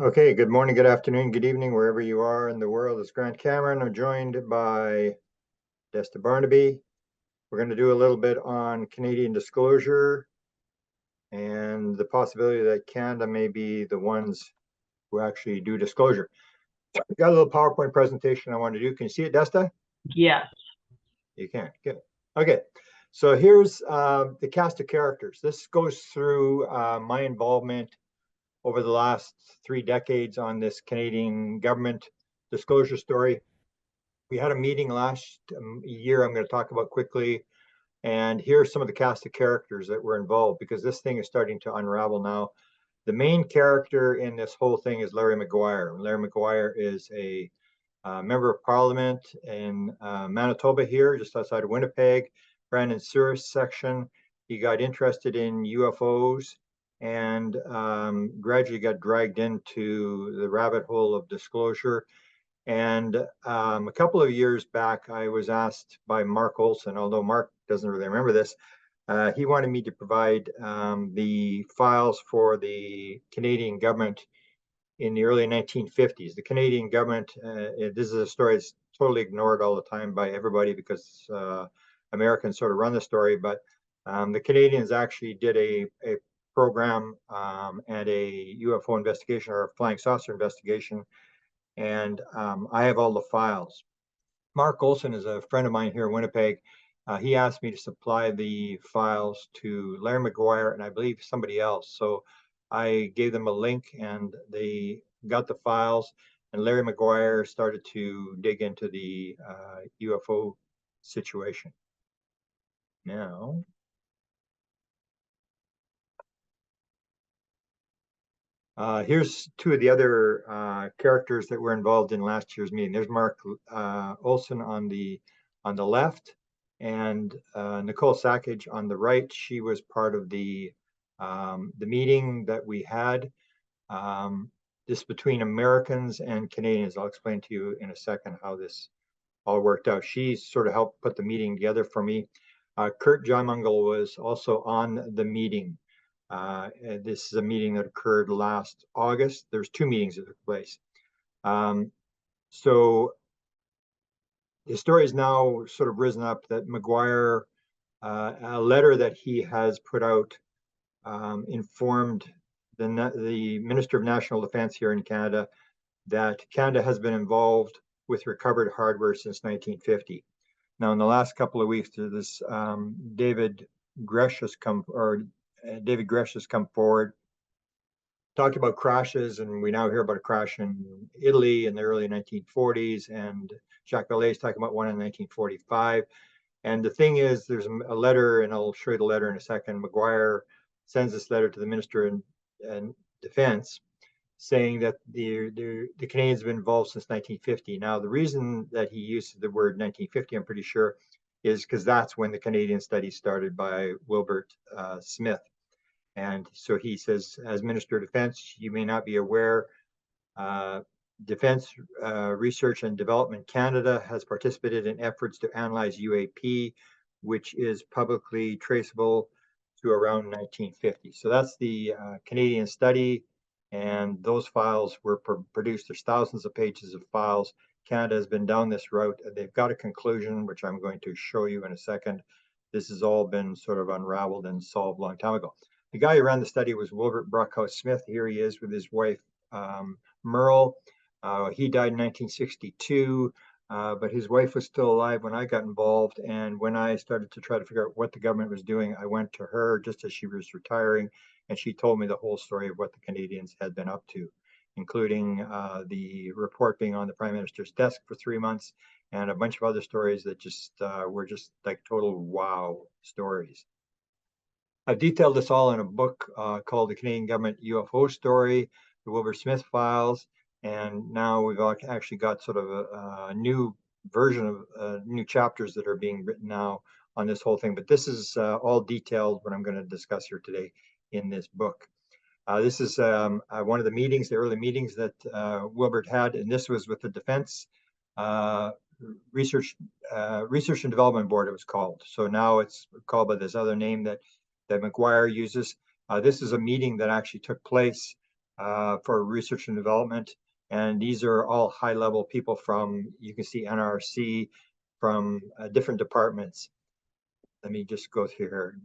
Okay, good morning, good afternoon, good evening, wherever you are in the world. It's Grant Cameron. I'm joined by Desta Barnaby. We're going to do a little bit on Canadian disclosure and the possibility that Canada may be the ones who actually do disclosure. I've got a little PowerPoint presentation I want to do. Can you see it, Desta? Yes. You can. Good. Okay. So here's the cast of characters. This goes through my involvement over the last 3 decades on this Canadian government disclosure story. We had a meeting last year I'm going to talk about quickly. And here's some of the cast of characters that were involved because this thing is starting to unravel now. The main character in this whole thing is Larry Maguire. Larry Maguire is a member of parliament in Manitoba here, just outside of Winnipeg, Brandon Souris section. He got interested in UFOs and gradually got dragged into the rabbit hole of disclosure. And a couple of years back, I was asked by Mark Olson, although Mark doesn't really remember this, he wanted me to provide the files for the Canadian government in the early 1950s. The Canadian government, this is a story that's totally ignored all the time by everybody because Americans sort of run the story, but the Canadians actually did a program and a UFO investigation or a flying saucer investigation, and I have all the files. Mark Olson is a friend of mine here in Winnipeg. He asked me to supply the files to Larry Maguire and I believe somebody else. So I gave them a link and they got the files, and Larry Maguire started to dig into the UFO situation. Now, here's two of the other characters that were involved in last year's meeting. There's Mark Olson on the left, and Nicole Sackage on the right. She was part of the meeting that we had. This between Americans and Canadians. I'll explain to you in a second how this all worked out. She sort of helped put the meeting together for me. Kurt Jaimungal was also on the meeting. This is a meeting that occurred last August. There's two meetings that took place. So the story is now sort of risen up that Maguire, a letter that he has put out, informed the Minister of National Defence here in Canada that Canada has been involved with recovered hardware since 1950. Now, in the last couple of weeks, this David Gresh has come forward, talked about crashes, and we now hear about a crash in Italy in the early 1940s, and Jacques Vallée is talking about one in 1945. And the thing is, there's a letter, and I'll show you the letter in a second. Maguire sends this letter to the Minister in Defense saying that the Canadians have been involved since 1950. Now, the reason that he uses the word 1950, I'm pretty sure, is because that's when the Canadian study started by Wilbert Smith. And so he says, as Minister of Defense, you may not be aware, Defense Research and Development Canada has participated in efforts to analyze UAP, which is publicly traceable to around 1950. So that's the Canadian study, and those files were produced. There's thousands of pages of files. Canada has been down this route. They've got a conclusion, which I'm going to show you in a second. This has all been sort of unraveled and solved a long time ago. The guy who ran the study was Wilbert Smith. Here he is with his wife, Merle. He died in 1962, but his wife was still alive when I got involved. And when I started to try to figure out what the government was doing, I went to her just as she was retiring, and she told me the whole story of what the Canadians had been up to, including the report being on the Prime Minister's desk for 3 months and a bunch of other stories that just were just like total wow stories. I've detailed this all in a book called The Canadian Government UFO Story, the Wilbert Smith Files, and now we've actually got sort of a new version of new chapters that are being written now on this whole thing. But this is all detailed what I'm going to discuss here today in this book. This is one of the meetings, the early meetings that Wilbert had, and this was with the Defense Research and Development Board, it was called. So now it's called by this other name that Maguire uses. This is a meeting that actually took place for research and development. And these are all high-level people from, you can see NRC, from different departments. Let me just go through here.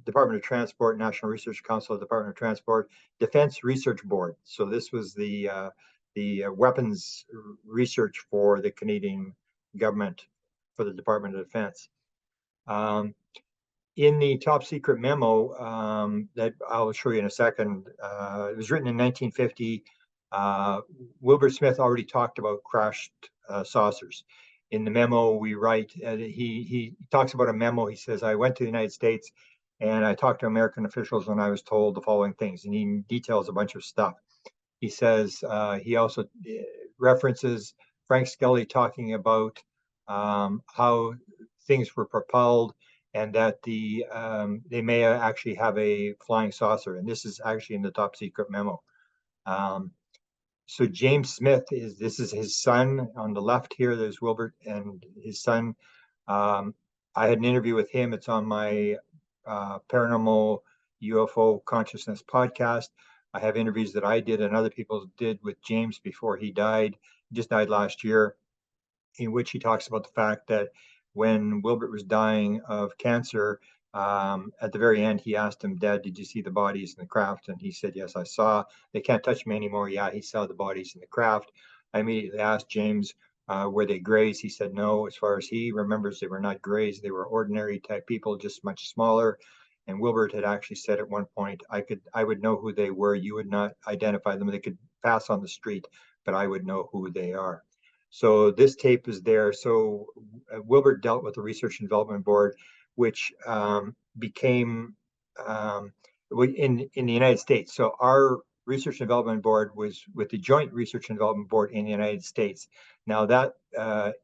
Department of Transport, National Research Council, Department of Transport, Defense Research Board. So this was the weapons research for the Canadian government, for the Department of Defense. In the top secret memo that I'll show you in a second, it was written in 1950. Wilbert Smith already talked about crashed saucers. In the memo we write, he talks about a memo. He says, I went to the United States and I talked to American officials and I was told the following things, and he details a bunch of stuff. He says, he also references Frank Skelly talking about how things were propelled and that they may actually have a flying saucer. And this is actually in the top secret memo. So James Smith this is his son on the left here. There's Wilbert and his son. I had an interview with him. It's on my paranormal UFO consciousness podcast. I have interviews that I did and other people did with James before he died. He just died last year, in which he talks about the fact that when Wilbert was dying of cancer, at the very end, he asked him, Dad, did you see the bodies in the craft? And he said, yes, I saw. They can't touch me anymore. Yeah, he saw the bodies in the craft. I immediately asked James, were they Greys? He said, no. As far as he remembers, they were not Greys. They were ordinary type people, just much smaller. And Wilbert had actually said at one point, I would know who they were. You would not identify them. They could pass on the street, but I would know who they are. So this tape is there. So Wilbert dealt with the Research and Development Board, which became in the United States. So our Research and Development Board was with the Joint Research and Development Board in the United States. Now that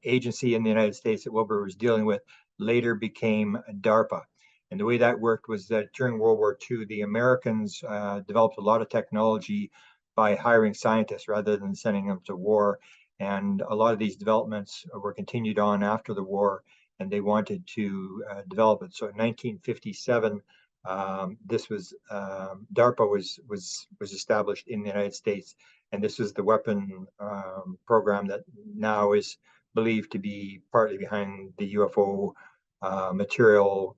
agency in the United States that Wilbert was dealing with later became DARPA. And the way that worked was that during World War II, the Americans developed a lot of technology by hiring scientists rather than sending them to war. And a lot of these developments were continued on after the war, and they wanted to develop it. So in 1957, this was DARPA was established in the United States, and this is the weapon program that now is believed to be partly behind the UFO material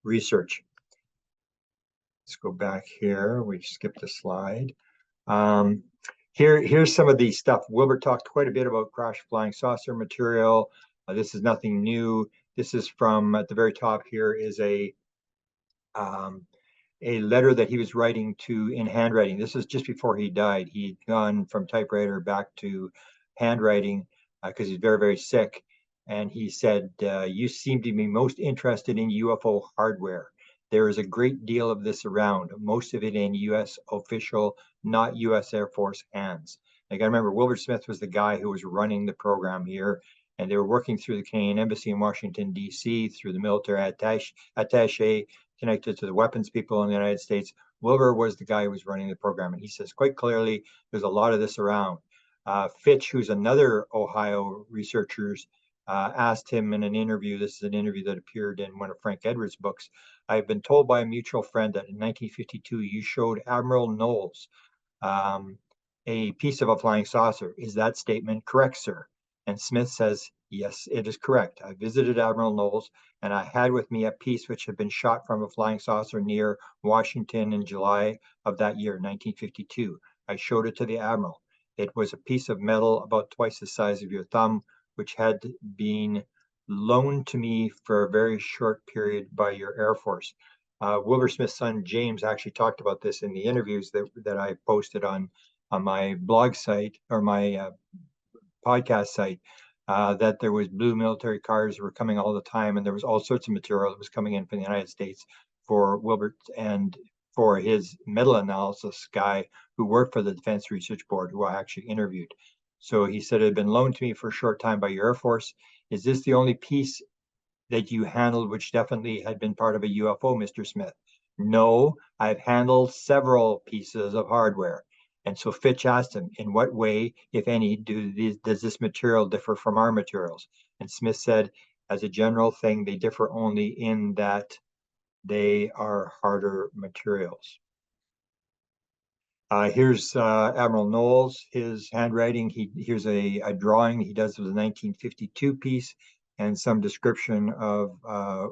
research. Let's go back here. We skipped a slide. Here's some of the stuff. Wilbert talked quite a bit about crash flying saucer material. This is nothing new. This is from, at the very top here is a letter that he was writing in handwriting. This is just before he died. He'd gone from typewriter back to handwriting because he's very, very sick. And he said, you seem to be most interested in UFO hardware. There is a great deal of this around, most of it in U.S. official, not U.S. Air Force hands. I got to remember, Wilbert Smith was the guy who was running the program here, and they were working through the Canadian Embassy in Washington, D.C., through the military attaché connected to the weapons people in the United States. Wilbur was the guy who was running the program, and he says quite clearly there's a lot of this around. Fitch, who's another Ohio researchers, asked him in an interview, this is an interview that appeared in one of Frank Edwards' books, I've been told by a mutual friend that in 1952 you showed Admiral Knowles a piece of a flying saucer. Is that statement correct, sir? And Smith says, yes, it is correct. I visited Admiral Knowles and I had with me a piece which had been shot from a flying saucer near Washington in July of that year, 1952. I showed it to the Admiral. It was a piece of metal about twice the size of your thumb, which had been loaned to me for a very short period by your Air Force. Wilbur Smith's son, James, actually talked about this in the interviews that I posted on my blog site or my podcast site, that there was blue military cars that were coming all the time, and there was all sorts of material that was coming in from the United States for Wilbert and for his metal analysis guy who worked for the Defense Research Board, who I actually interviewed. So he said it had been loaned to me for a short time by your Air Force. Is this the only piece that you handled which definitely had been part of a UFO, Mr. Smith? No, I've handled several pieces of hardware. And so Fitch asked him, in what way, if any, does this material differ from our materials? And Smith said, as a general thing, they differ only in that they are harder materials. Here's Admiral Knowles, his handwriting. Here's a drawing he does of the 1952 piece and some description of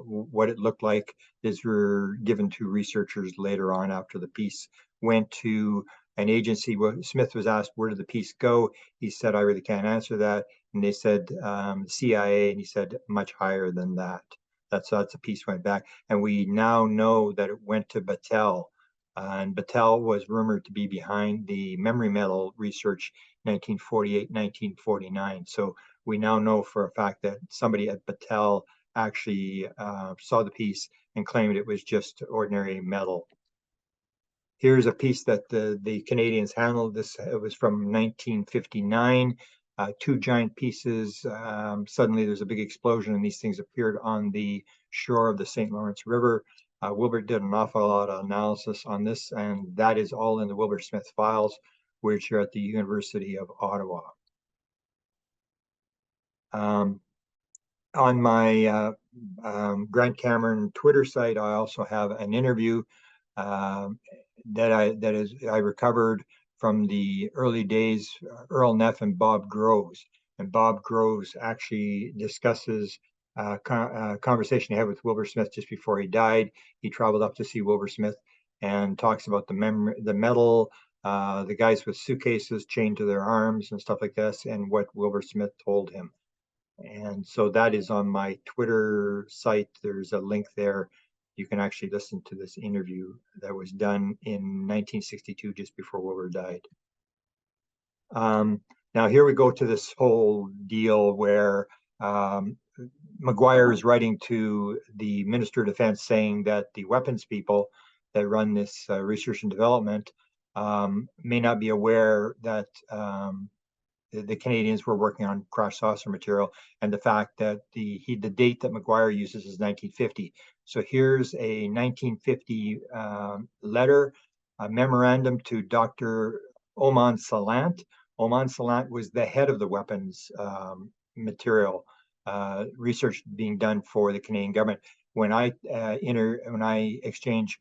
what it looked like. These were given to researchers later on after the piece went to an agency. Smith was asked, where did the piece go? He said, I really can't answer that. And they said, CIA, and he said, much higher than that. That's the piece went back. And we now know that it went to Battelle. And Battelle was rumored to be behind the memory metal research 1948, 1949. So we now know for a fact that somebody at Battelle actually saw the piece and claimed it was just ordinary metal. Here's a piece that the Canadians handled. This it was from 1959. Two giant pieces. Suddenly there's a big explosion and these things appeared on the shore of the St. Lawrence River. Wilbert did an awful lot of analysis on this, and that is all in the Wilbert Smith files, which are at the University of Ottawa. On my Grant Cameron Twitter site, I also have an interview that I recovered from the early days, Earl Neff and Bob Groves. And Bob Groves actually discusses conversation he had with Wilbur Smith just before he died. He traveled up to see Wilbur Smith and talks about the metal, the guys with suitcases chained to their arms and stuff like this, and what Wilbur Smith told him. And so that is on my Twitter site. There's a link there. You can actually listen to this interview that was done in 1962, just before Wilbur died. Now here we go to this whole deal where McGuire is writing to the Minister of Defense saying that the weapons people that run this research and development may not be aware that the Canadians were working on crash saucer material, and the fact that the date that McGuire uses is 1950. So here's a 1950 letter, a memorandum to Dr. Oman Salant. Oman Salant was the head of the weapons material research being done for the Canadian government. When I exchanged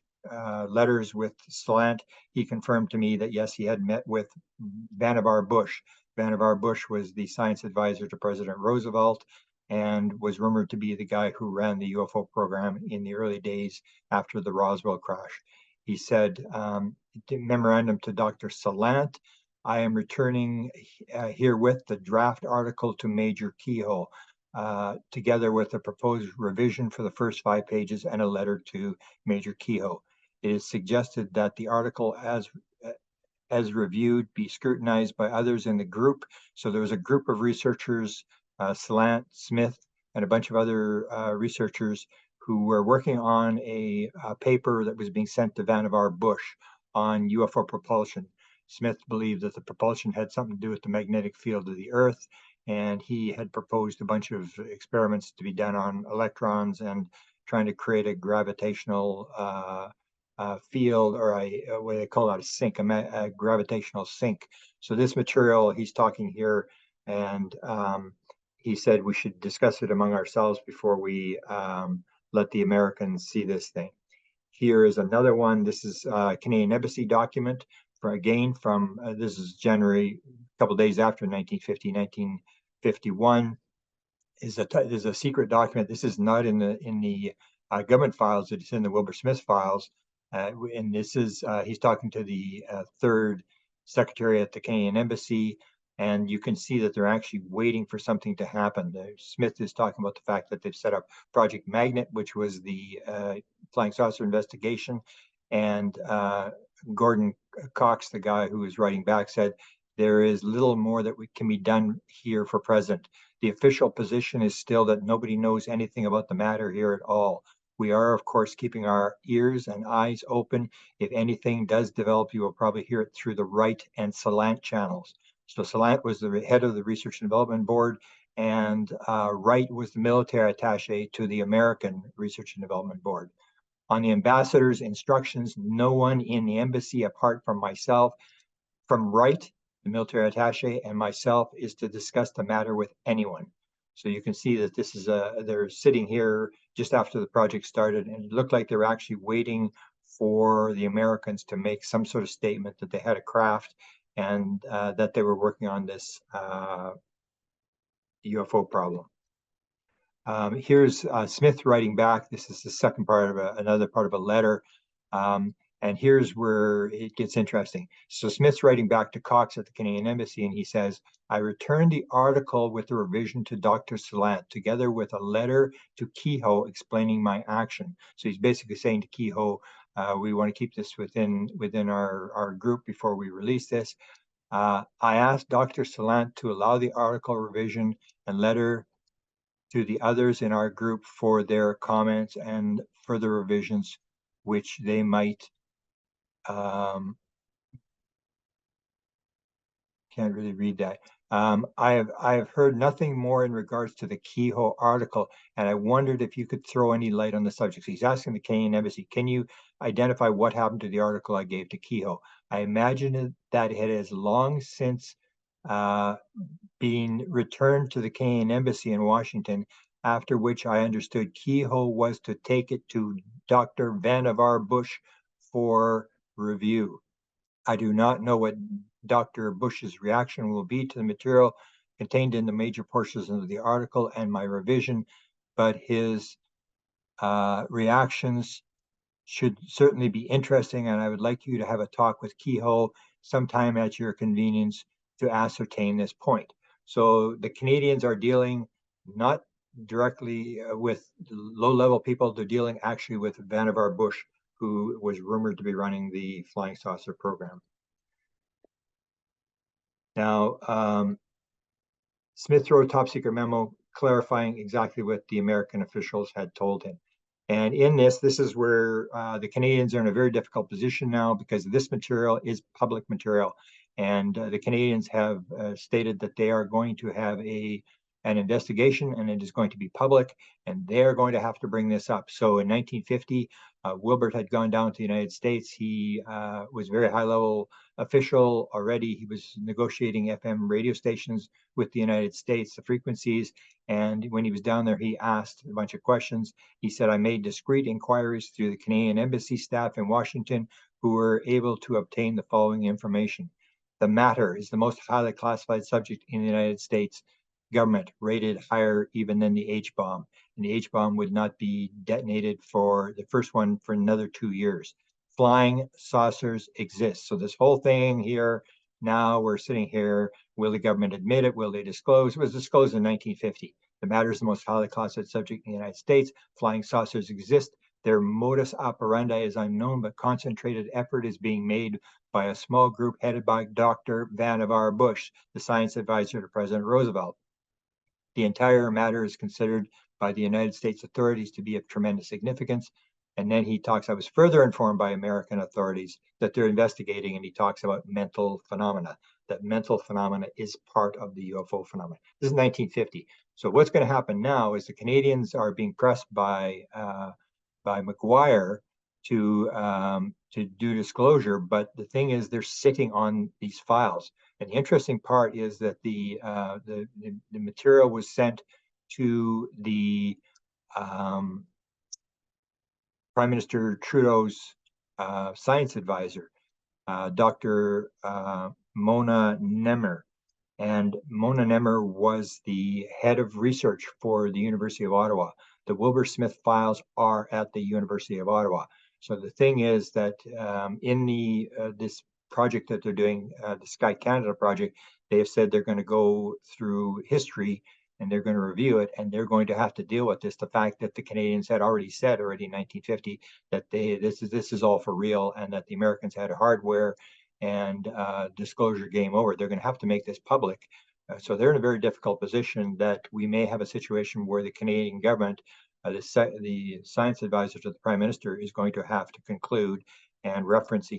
letters with Salant, he confirmed to me that yes, he had met with Vannevar Bush. Vannevar Bush was the science advisor to President Roosevelt and was rumored to be the guy who ran the UFO program in the early days after the Roswell crash. He said, memorandum to Dr. Salant, I am returning herewith the draft article to Major Kehoe, together with a proposed revision for the first 5 pages and a letter to Major Kehoe. It is suggested that the article as reviewed be scrutinized by others in the group. So there was a group of researchers, Salant, Smith, and a bunch of other researchers who were working on a paper that was being sent to Vannevar Bush on UFO propulsion. Smith believed that the propulsion had something to do with the magnetic field of the Earth, and he had proposed a bunch of experiments to be done on electrons and trying to create a gravitational field, or what they call it, a sink, a gravitational sink. So this material, he's talking here, and he said we should discuss it among ourselves before we let the Americans see this thing. Here is another one. This is a Canadian Embassy document, from this is January, a couple days after 1950, 1951. Is a secret document. This is not in the government files. It's in the Wilbur Smith files. And this is, he's talking to the third secretary at the Canadian Embassy, and you can see that they're actually waiting for something to happen. Smith is talking about the fact that they've set up Project Magnet, which was the flying saucer investigation, and Gordon Cox, the guy who was writing back, said, there is little more that can be done here for present. The official position is still that nobody knows anything about the matter here at all. We are, of course, keeping our ears and eyes open. If anything does develop, you will probably hear it through the Wright and Salant channels. So Salant was the head of the Research and Development Board, and Wright was the military attaché to the American Research and Development Board. On the ambassador's instructions, no one in the embassy apart from myself, from Wright, the military attaché, and myself, is to discuss the matter with anyone. So you can see that this is they're sitting here just after the project started, and it looked like they're actually waiting for the Americans to make some sort of statement that they had a craft and that they were working on this UFO problem. Here's Smith writing back. This is the second part of another part of a letter. And here's where it gets interesting. So Smith's writing back to Cox at the Canadian Embassy, and he says, I returned the article with the revision to Dr. Salant, together with a letter to Kehoe explaining my action. So he's basically saying to Kehoe, we want to keep this within our group before we release this. I asked Dr. Salant to allow the article revision and letter to the others in our group for their comments and further revisions, which they might can't really read that. I have heard nothing more in regards to the Kehoe article, and I wondered if you could throw any light on the subject. So he's asking the Canadian Embassy, can you identify what happened to the article I gave to Kehoe? I imagine that it has long since been returned to the Canadian Embassy in Washington, after which I understood Kehoe was to take it to Dr. Vannevar Bush for review. I do not know what Dr. Bush's reaction will be to the material contained in the major portions of the article and my revision, but his reactions should certainly be interesting, and I would like you to have a talk with Kehoe sometime at your convenience to ascertain this point. So the Canadians are dealing not directly with low-level people, they're dealing actually with Vannevar Bush, who was rumored to be running the flying saucer program. Now, Smith wrote a top secret memo clarifying exactly what the American officials had told him. And in this is where the Canadians are in a very difficult position now, because this material is public material. And the Canadians have stated that they are going to have an investigation, and it is going to be public, and they're going to have to bring this up. So in 1950, Wilbert had gone down to the United States. He was a very high-level official already. He was negotiating FM radio stations with the United States, the frequencies. And when he was down there, he asked a bunch of questions. He said, I made discreet inquiries through the Canadian Embassy staff in Washington, who were able to obtain the following information. The matter is the most highly classified subject in the United States government, rated higher even than the H-bomb. And the H-bomb would not be detonated for the first one for another 2 years. Flying saucers exist. So this whole thing here, now we're sitting here, will the government admit it? Will they disclose? It was disclosed in 1950. The matter is the most highly classified subject in the United States. Flying saucers exist. Their modus operandi is unknown, but concentrated effort is being made by a small group headed by Dr. Vannevar Bush, the science advisor to President Roosevelt. The entire matter is considered by the United States authorities to be of tremendous significance. And then he talks, I was further informed by American authorities that they're investigating, and he talks about mental phenomena, that mental phenomena is part of the UFO phenomena. This is 1950. So what's going to happen now is the Canadians are being pressed by McGuire to do disclosure, but the thing is they're sitting on these files. And the interesting part is that the material was sent to the Prime Minister Trudeau's science advisor, Dr. Mona Nemer. And Mona Nemer was the head of research for the University of Ottawa. The Wilbert Smith files are at the University of Ottawa. So the thing is that in this project that they're doing, the Sky Canada project, they have said they're going to go through history and they're going to review it, and they're going to have to deal with this. The fact that the Canadians had already said in 1950 that this is all for real, and that the Americans had hardware and disclosure game over. They're going to have to make this public. So they're in a very difficult position that we may have a situation where the Canadian government, the science advisor to the Prime Minister, is going to have to conclude and reference the